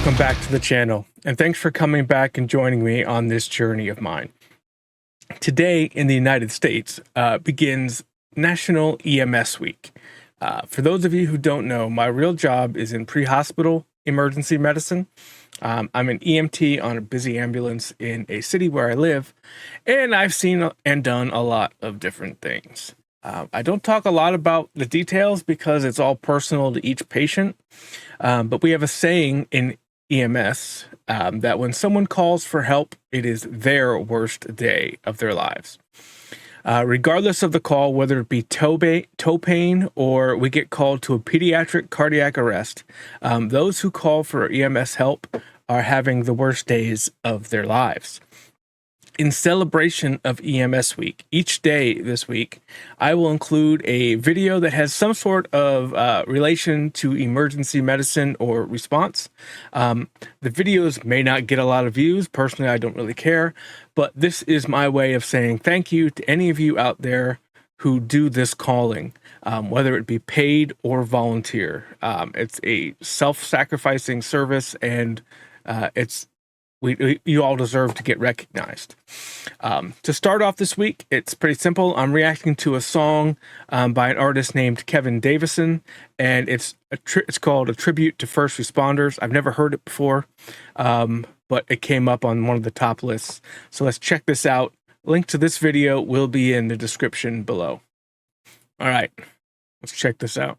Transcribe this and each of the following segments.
Welcome back to the channel, and thanks for coming back and joining me on this journey of mine. Today in the United States begins National EMS Week. For those of you who don't know, my real job is in pre-hospital emergency medicine. I'm an EMT on a busy ambulance in a city where I live, and I've seen and done a lot of different things. I don't talk a lot about the details because it's all personal to each patient, but we have a saying in EMS that when someone calls for help, it is their worst day of their lives. Regardless of the call, whether it be toe pain or we get called to a pediatric cardiac arrest, those who call for EMS help are having the worst days of their lives. In celebration of EMS Week, each day this week, I will include a video that has some sort of relation to emergency medicine or response. The videos may not get a lot of views. Personally, I don't really care, but this is my way of saying thank you to any of you out there who do this calling, whether it be paid or volunteer. It's a self-sacrificing service, and you all deserve to get recognized. To start off this week, it's pretty simple. I'm reacting to a song by an artist named Davison, and it's called A Tribute to First Responders. I've never heard it before, but it came up on one of the top lists. So let's check this out. Link to this video will be in the description below. All right, let's check this out.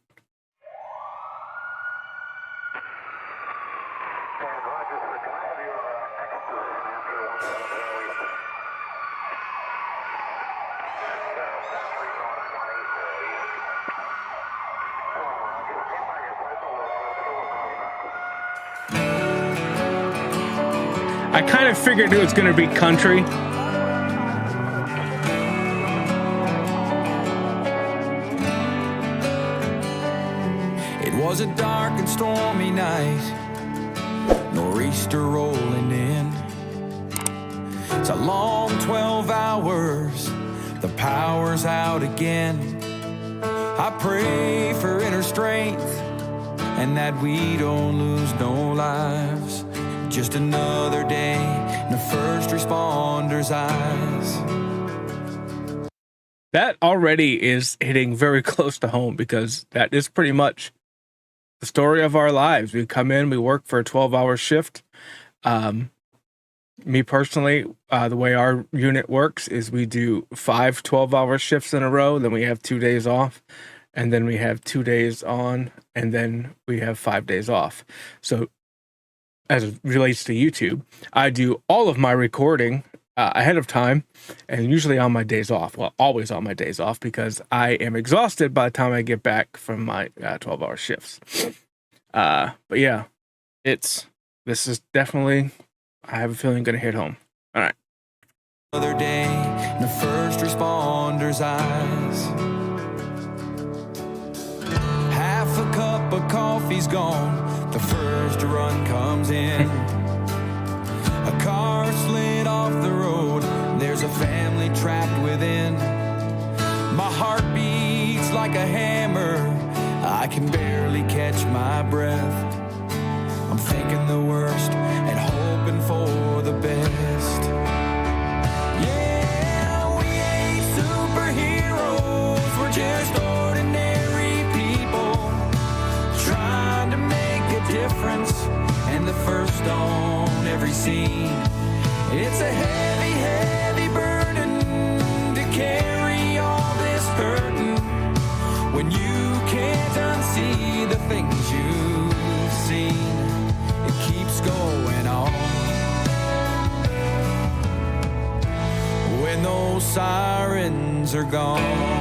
I kind of figured it was going to be country. It was a dark and stormy night, nor'easter rolling in. It's a long 12 hours, the power's out again. I pray for inner strength and that we don't lose no lives. Just another day in the first responders' eyes. That already is hitting very close to home because that is pretty much the story of our lives. We come in, we work for a 12-hour shift. Me personally, the way our unit works is we do 5 12-hour shifts in a row, then we have 2 days off, and then we have 2 days on, and then we have 5 days off. So as it relates to YouTube, I do all of my recording ahead of time and usually on my days off. Well, always on my days off because I am exhausted by the time I get back from my 12-hour shifts. But yeah, this is definitely, I have a feeling, going to hit home. All right. Another day in the first responders' eyes. Half a cup of coffee's gone, the first run comes in. A car slid off the road, there's a family trapped within. My heart beats like a hammer, I can barely catch my breath. I'm thinking the worst and hoping for the best. Yeah, we ain't superheroes, we're just ordinary people trying to make a difference, and the first on every scene. It's a heavy, heavy burden to carry all this burden when you can't unsee the things you've seen. It keeps going on when those sirens are gone.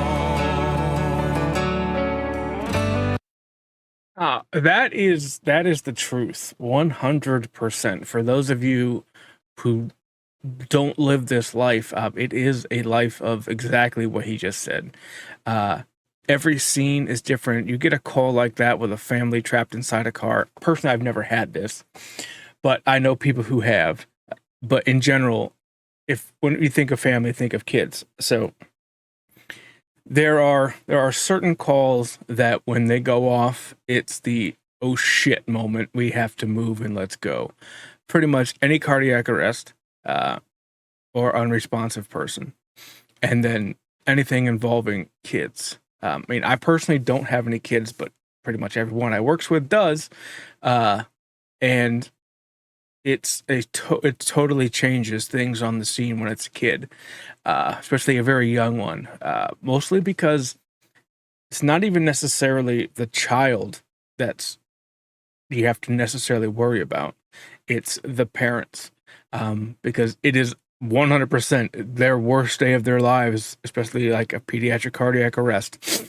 That is the truth, 100%. For those of you who don't live this life, it is a life of exactly what he just said. Every scene is different. You get a call like that with a family trapped inside a car. Personally, I've never had this, but I know people who have. But in general, when you think of family, think of kids. So there are certain calls that when they go off, it's the oh shit moment, we have to move and let's go. Pretty much any cardiac arrest or unresponsive person. And then anything involving kids. I mean, I personally don't have any kids, but pretty much everyone I works with does. And it totally changes things on the scene when it's a kid, especially a very young one. Mostly because it's not even necessarily the child that's you have to necessarily worry about. It's the parents, because it is 100% their worst day of their lives, especially like a pediatric cardiac arrest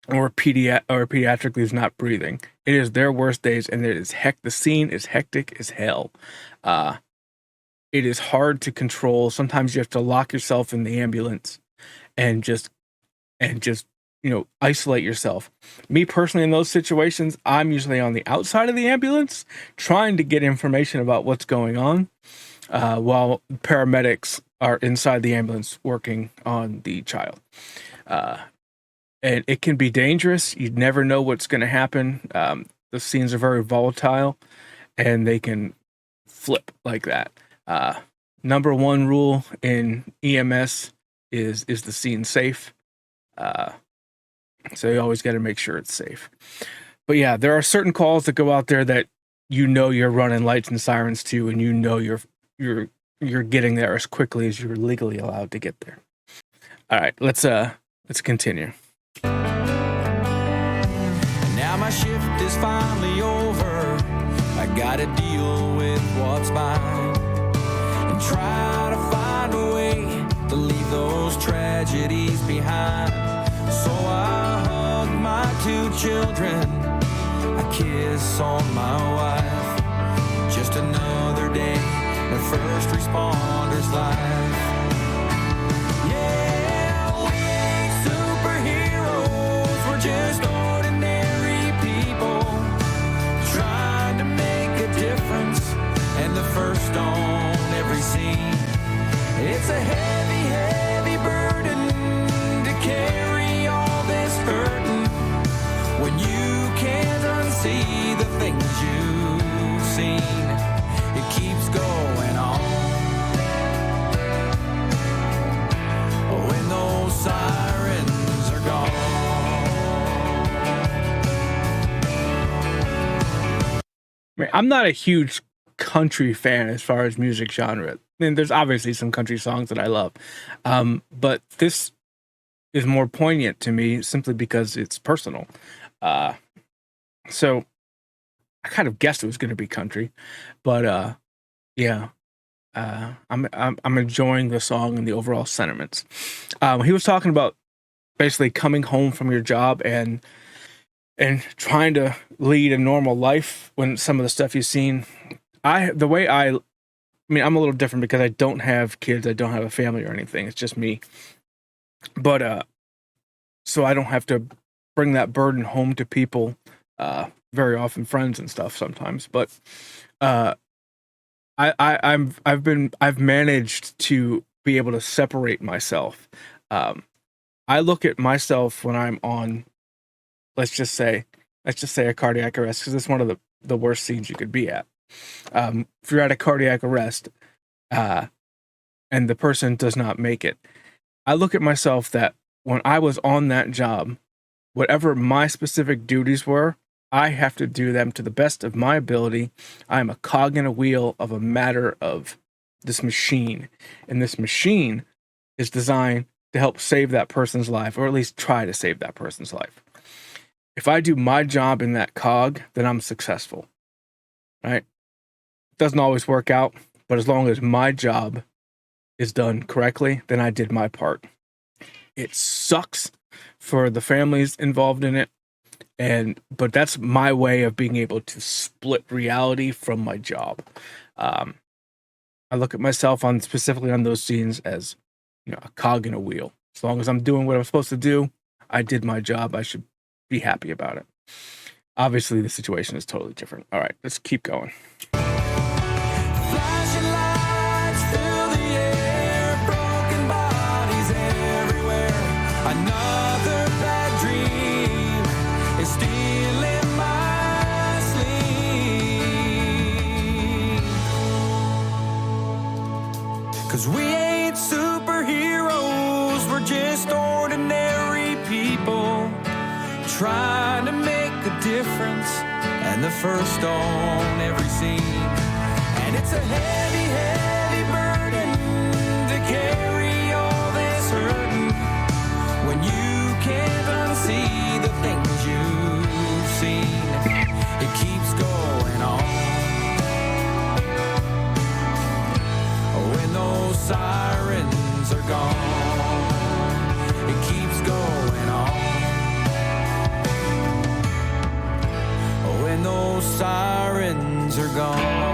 or a pediatric who's not breathing. It is their worst days, and the scene is hectic as hell. It is hard to control. Sometimes you have to lock yourself in the ambulance and just isolate yourself. Me personally, in those situations, I'm usually on the outside of the ambulance trying to get information about what's going on, while paramedics are inside the ambulance working on the child. And it can be dangerous. You never know what's going to happen. The scenes are very volatile, and they can flip like that. Number one rule in EMS is the scene safe? So you always got to make sure it's safe. But yeah, there are certain calls that go out there that you're running lights and sirens to, and you're getting there as quickly as you're legally allowed to get there. All right, let's continue. Now my shift is finally over. I gotta deal with what's mine and try to find a way to leave those tragedies behind. So I hug my 2 children, I kiss on my wife. Just another day in a first responder's life. Yeah, we ain't superheroes, we're just ordinary people trying to make a difference, and the first on every scene. It's a heavy, heavy burden to carry all this burden when you can't unsee the things you've seen. It keeps going on when those sirens are gone. I mean, I'm not a huge country fan as far as music genre. I mean, there's obviously some country songs that I love, but this is more poignant to me simply because it's personal. So I kind of guessed it was going to be country, but yeah, I'm enjoying the song and the overall sentiments. He was talking about basically coming home from your job and trying to lead a normal life when some of the stuff you've seen. I mean, I'm a little different because I don't have kids. I don't have a family or anything. It's just me. But, so I don't have to bring that burden home to people, very often friends and stuff sometimes. But, I've managed to be able to separate myself. I look at myself when I'm on, let's just say a cardiac arrest, because it's one of the worst scenes you could be at. If you're at a cardiac arrest, and the person does not make it, I look at myself that when I was on that job, whatever my specific duties were, I have to do them to the best of my ability. I'm a cog in a wheel of a matter of this machine, and this machine is designed to help save that person's life, or at least try to save that person's life. If I do my job in that cog, then I'm successful, right? Doesn't always work out, but as long as my job is done correctly, then I did my part. It sucks for the families involved in it, but that's my way of being able to split reality from my job. I look at myself specifically on those scenes as, a cog in a wheel. As long as I'm doing what I'm supposed to do, I did my job. I should be happy about it. Obviously, the situation is totally different. All right, let's keep going. Flashing lights fill the air, broken bodies everywhere. Another bad dream is stealing my 'Cause we ain't superheroes, we're just ordinary people trying to make a difference and the first on every scene. And it's a heavy, heavy burden to carry all this hurting when you can't unsee the things you've seen. It keeps going on. When those sirens are gone, it keeps going on. When those sirens are gone.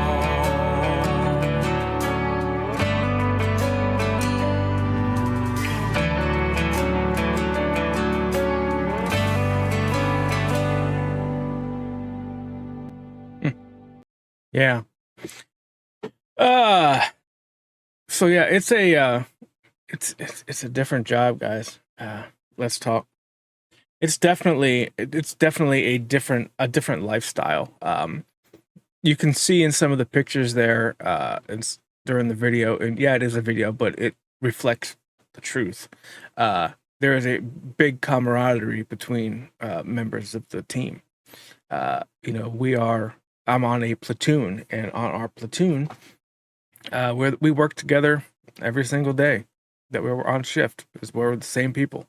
Yeah. So yeah, it's a different job, guys. Let's talk. It's definitely a different lifestyle. You can see in some of the pictures there, it's during the video, and yeah, it is a video, but it reflects the truth. There is a big camaraderie between members of the team. I'm on a platoon, and on our platoon, we work together every single day that we were on shift because we're the same people.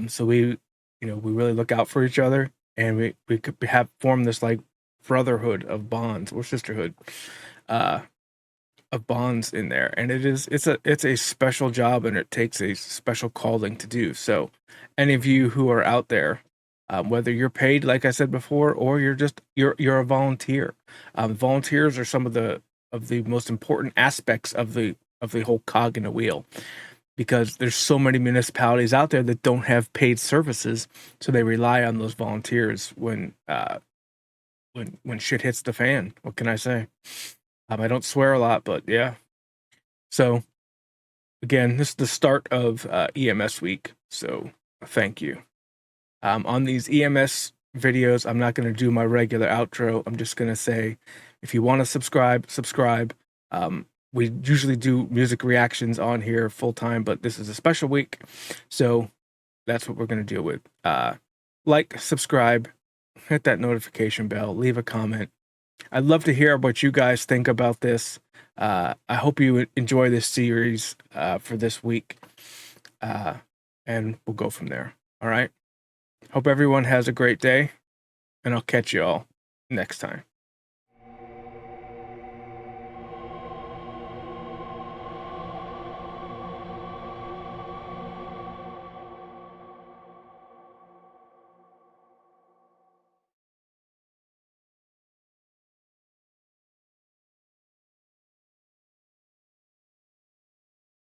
So we really look out for each other, and we could have formed this like brotherhood of bonds or sisterhood of bonds in there. And it's a special job, and it takes a special calling to do. So any of you who are out there, whether you're paid, like I said before, or you're a volunteer. Volunteers are some of the most important aspects of the whole cog in a wheel, because there's so many municipalities out there that don't have paid services, so they rely on those volunteers when shit hits the fan. What can I say? I don't swear a lot, but yeah. So again, this is the start of EMS week, so thank you. On these EMS videos, I'm not going to do my regular outro. I'm just going to say, if you want to subscribe. We usually do music reactions on here full time, but this is a special week, so that's what we're going to deal with. Like, subscribe, hit that notification bell, leave a comment. I'd love to hear what you guys think about this. I hope you enjoy this series for this week, and we'll go from there. All right. Hope everyone has a great day, and I'll catch you all next time.